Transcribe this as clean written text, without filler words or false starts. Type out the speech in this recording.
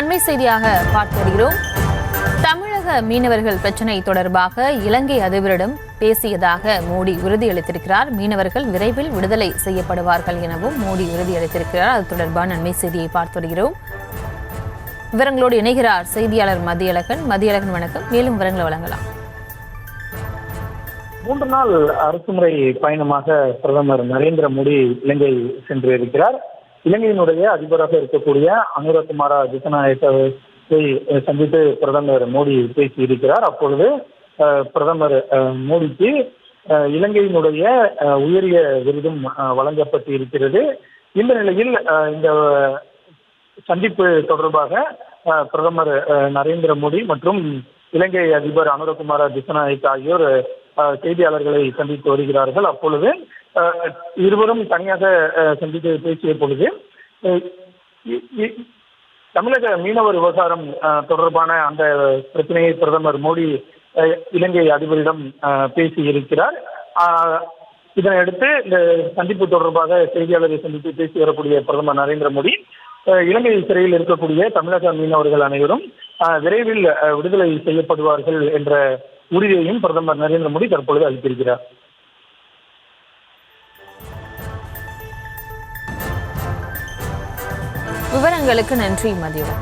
அண்மை செய்தியாக பார்த்து வருகிறோம். தமிழக மீனவர்கள் பிரச்சினை தொடர்பாக இலங்கை அதிபரிடம் பேசியதாக மோடி உறுதியளித்திருக்கிறார். மீனவர்கள் விரைவில் விடுதலை செய்யப்படுவார்கள் எனவும் மோடி உறுதியளித்திருக்கிறார். அது தொடர்பான அண்மை செய்தியை பார்த்து வருகிறோம். விவரங்களோடு இணைகிறார் செய்தியாளர் மதியழகன். வணக்கம். மேலும் விவரங்களை வழங்கலாம். 3 நாள் அரசுமுறை பயணமாக பிரதமர் நரேந்திர மோடி இலங்கை சென்று இருக்கிறார். இலங்கையினுடைய அதிபராக இருக்கக்கூடிய அனுரகுமார திசாநாயக்கவை சந்தித்து பிரதமர் மோடி பேசியிருக்கிறார். அப்பொழுது பிரதமர் மோடிக்கு இலங்கையினுடைய உயரிய விருதும் வழங்கப்பட்டு இருக்கிறது. இந்த நிலையில் இந்த சந்திப்பு தொடர்பாக பிரதமர் நரேந்திர மோடி மற்றும் இலங்கை அதிபர் அனுரகுமார திசாநாயக்க ஆகியோர் செய்தியாளர்களை சந்தித்து வருகிறார்கள். அப்பொழுது இருவரும் தனியாக சந்தித்து பேசிய பொழுது தமிழக மீனவர் விவகாரம் தொடர்பான அந்த பிரச்சனையை பிரதமர் மோடி இலங்கை அதிபரிடம் பேசி இருக்கிறார். இதனையடுத்து இந்த சந்திப்பு தொடர்பாக செய்தியாளரை சந்தித்து பேசி வரக்கூடிய பிரதமர் நரேந்திர மோடி இலங்கை சிறையில் இருக்கக்கூடிய தமிழக மீனவர்கள் அனைவரும் விரைவில் விடுதலை செய்யப்படுவார்கள் என்ற உறுதியையும் பிரதமர் நரேந்திர மோடி தற்பொழுது அளித்திருக்கிறார். விவரங்களுக்கு நன்றி மதியம்.